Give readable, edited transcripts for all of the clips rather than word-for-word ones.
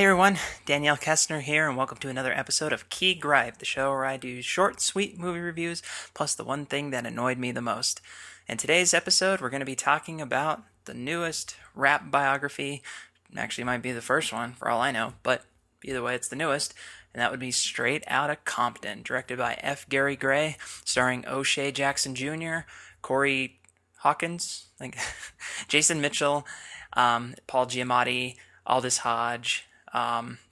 Hey everyone, Danielle Kestner here, and welcome to another episode of Key Gripe, the show where I do short, sweet movie reviews, plus the one thing that annoyed me the most. In today's episode, we're going to be talking about the newest rap biography. Actually, might be the first one, for all I know, but either way, it's the newest, and that would be Straight Outta Compton, directed by F. Gary Gray, starring O'Shea Jackson Jr., Corey Hawkins, like Jason Mitchell, Paul Giamatti, Aldous Hodge,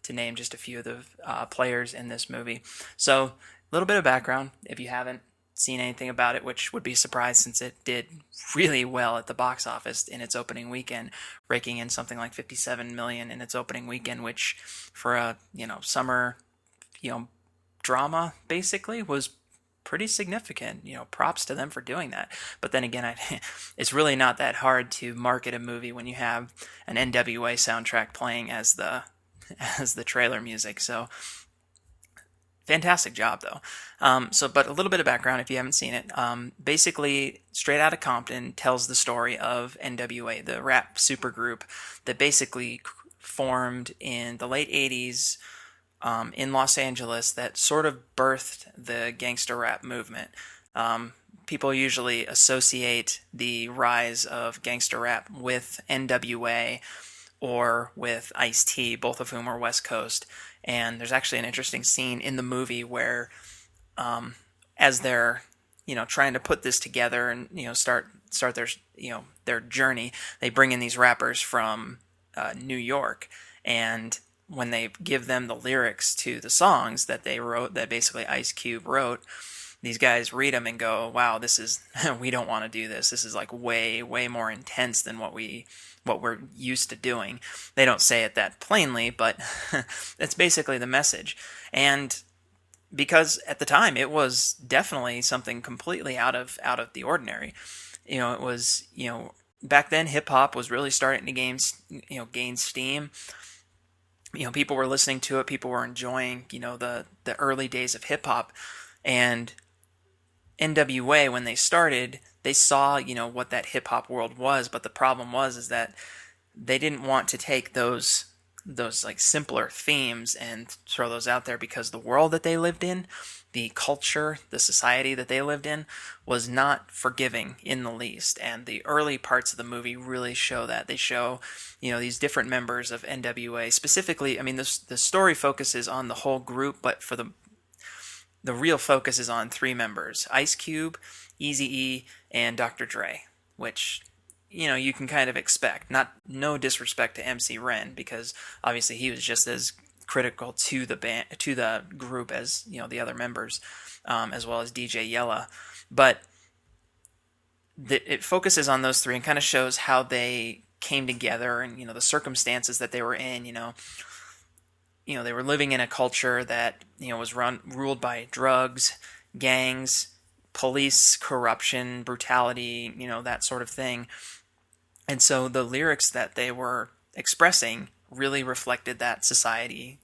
to name just a few of the players in this movie. So, a little bit of background if you haven't seen anything about it, which would be a surprise since it did really well at the box office in its opening weekend, raking in something like 57 million in its opening weekend, which for a summer drama basically was pretty significant. Props to them for doing that. But then again, it's really not that hard to market a movie when you have an NWA soundtrack playing as the trailer music. So fantastic job though. But a little bit of background if you haven't seen it. Basically, Straight Outta Compton tells the story of NWA, the rap supergroup that basically formed in the late 80s in Los Angeles that sort of birthed the gangster rap movement. People usually associate the rise of gangster rap with NWA or with Ice-T, both of whom are West Coast. And there's actually an interesting scene in the movie where, as they're trying to put this together and start their journey, they bring in these rappers from New York, and when they give them the lyrics to the songs that they wrote, that basically Ice Cube wrote, these guys read them and go, "Wow, this is we don't want to do this. This is like way more intense than what we're used to doing." They don't say it that plainly, but that's basically the message. And because at the time it was definitely something completely out of the ordinary. It was back then hip hop was really starting to gain steam. People were listening to it, people were enjoying the early days of hip hop. And NWA, when they started, they saw what that hip hop world was, but the problem is that they didn't want to take those like simpler themes and throw those out there, because the world that they lived in, the culture, the society that they lived in, was not forgiving in the least. And the early parts of the movie really show that. They show these different members of NWA. Specifically, I mean, the story focuses on the whole group, but for the real focus is on three members: Ice Cube, Eazy-E, and Dr. Dre, which you can kind of expect. No disrespect to MC Ren, because obviously he was just as critical to the group as the other members, as well as DJ Yella. But it focuses on those three and kind of shows how they came together and the circumstances that they were in. They were living in a culture that was ruled by drugs, gangs, police corruption, brutality, that sort of thing. And so the lyrics that they were expressing really reflected that society,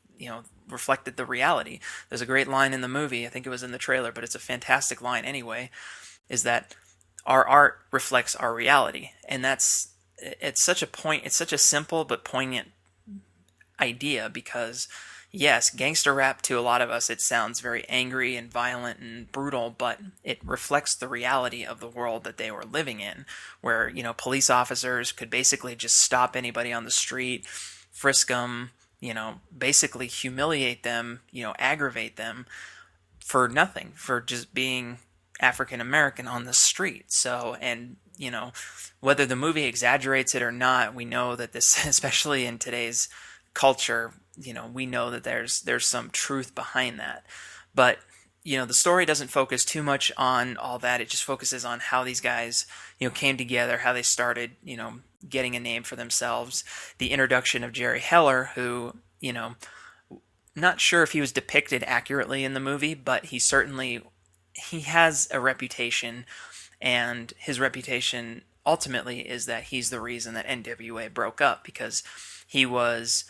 reflected the reality. There's a great line in the movie, I think it was in the trailer, but it's a fantastic line anyway, is that our art reflects our reality. And it's such a simple but poignant idea, because yes, gangster rap to a lot of us, it sounds very angry and violent and brutal, but it reflects the reality of the world that they were living in, where police officers could basically just stop anybody on the street, frisk them, basically humiliate them, aggravate them for nothing, for just being African American on the street. So, and whether the movie exaggerates it or not, we know that this, especially in today's culture, we know that there's some truth behind that. But the story doesn't focus too much on all that. It just focuses on how these guys came together, how they started getting a name for themselves. The introduction of Jerry Heller, who not sure if he was depicted accurately in the movie, but he has a reputation, and his reputation ultimately is that he's the reason that NWA broke up, because he was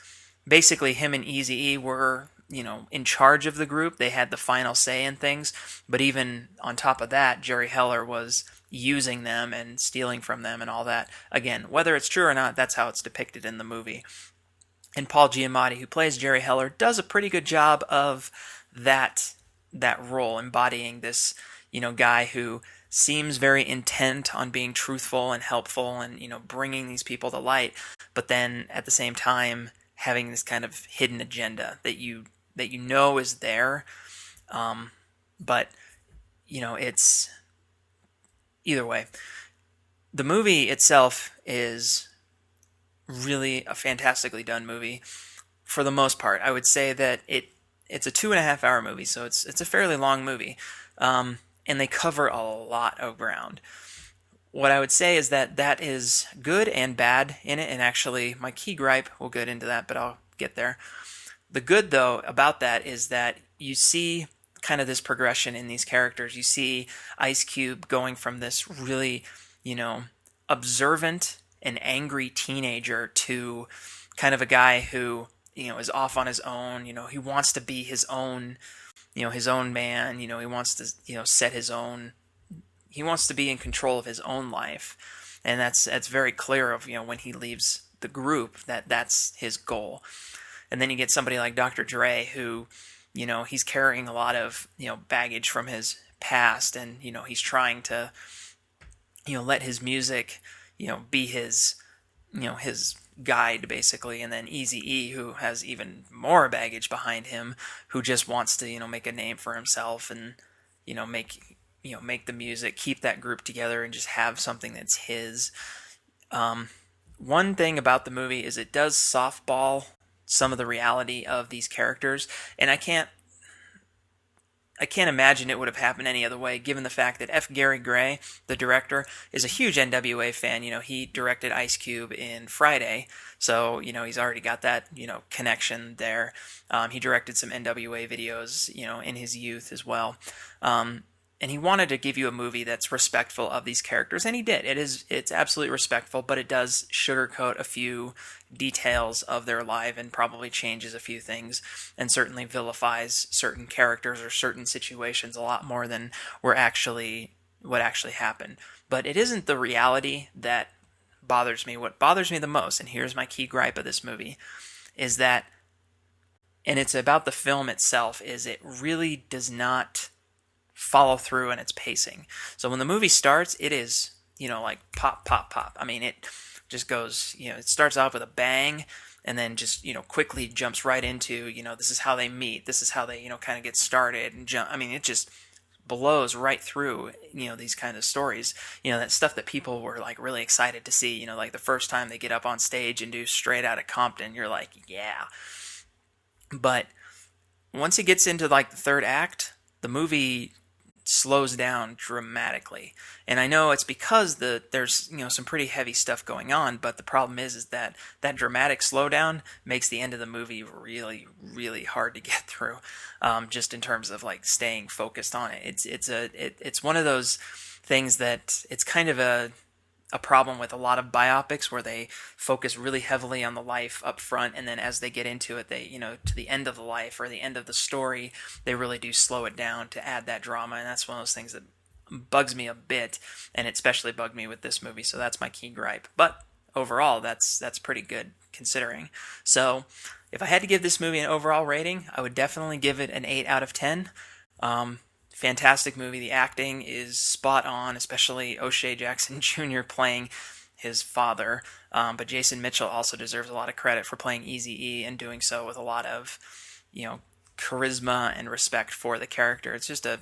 basically, him and Eazy-E were in charge of the group. They had the final say in things, but even on top of that, Jerry Heller was using them and stealing from them and all that. Again, whether it's true or not, that's how it's depicted in the movie. And Paul Giamatti, who plays Jerry Heller, does a pretty good job of that that role, embodying this, guy who seems very intent on being truthful and helpful and, bringing these people to light, but then at the same time having this kind of hidden agenda that is there, but it's either way. The movie itself is really a fantastically done movie for the most part. I would say that it's a 2.5 hour movie, so it's a fairly long movie, and they cover a lot of ground. What I would say is that that is good and bad in it, and actually my key gripe, we'll get into that, but I'll get there. The good, though, about that is that you see kind of this progression in these characters. You see Ice Cube going from this really, observant and angry teenager to kind of a guy who, is off on his own. He wants to be his own man. He wants to, set his own, he wants to be in control of his own life. And that's very clear of, when he leaves the group, that's his goal. And then you get somebody like Dr. Dre who, he's carrying a lot of, baggage from his past, and, he's trying to, let his music, be his guide basically. And then Eazy-E, who has even more baggage behind him, who just wants to, make a name for himself and, make the music, keep that group together and just have something that's his. One thing about the movie is it does softball some of the reality of these characters, and I can't imagine it would have happened any other way, given the fact that F. Gary Gray, the director, is a huge NWA fan. He directed Ice Cube in Friday, so, he's already got that, connection there. He directed some NWA videos, in his youth as well. And he wanted to give you a movie that's respectful of these characters, and he did. It's absolutely respectful, but it does sugarcoat a few details of their life and probably changes a few things, and certainly vilifies certain characters or certain situations a lot more than what actually happened. But it isn't the reality that bothers me. What bothers me the most, and here's my key gripe of this movie, is that, and it's about the film itself, is it really does not follow through in its pacing. So when the movie starts, it is, like pop, pop, pop. I mean, it just goes, it starts off with a bang, and then just, quickly jumps right into, this is how they meet, this is how they, kind of get started and jump. I mean, it just blows right through, these kind of stories, that stuff that people were like really excited to see, like the first time they get up on stage and do Straight Outta Compton, you're like, yeah. But once it gets into like the third act, the movie slows down dramatically. And I know it's because there's some pretty heavy stuff going on, but the problem is that that dramatic slowdown makes the end of the movie really, really hard to get through, just in terms of like staying focused on it. It's one of those things that it's kind of a problem with a lot of biopics, where they focus really heavily on the life up front, and then as they get into it, they, to the end of the life or the end of the story, they really do slow it down to add that drama. And that's one of those things that bugs me a bit, and it especially bugged me with this movie. So that's my key gripe. But overall, that's pretty good considering. So if I had to give this movie an overall rating, I would definitely give it an 8 out of 10. Fantastic movie. The acting is spot on, especially O'Shea Jackson Jr. playing his father. But Jason Mitchell also deserves a lot of credit for playing Eazy-E, and doing so with a lot of, charisma and respect for the character. It's just a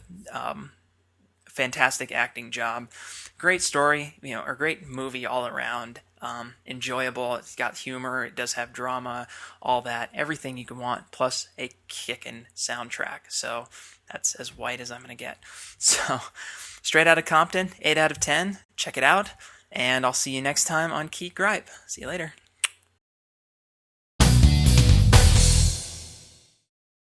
fantastic acting job. Great story, a great movie all around. Enjoyable. It's got humor. It does have drama. All that. Everything you can want. Plus a kickin' soundtrack. So that's as white as I'm going to get. So Straight Outta Compton, 8 out of 10. Check it out. And I'll see you next time on Key Gripe. See you later.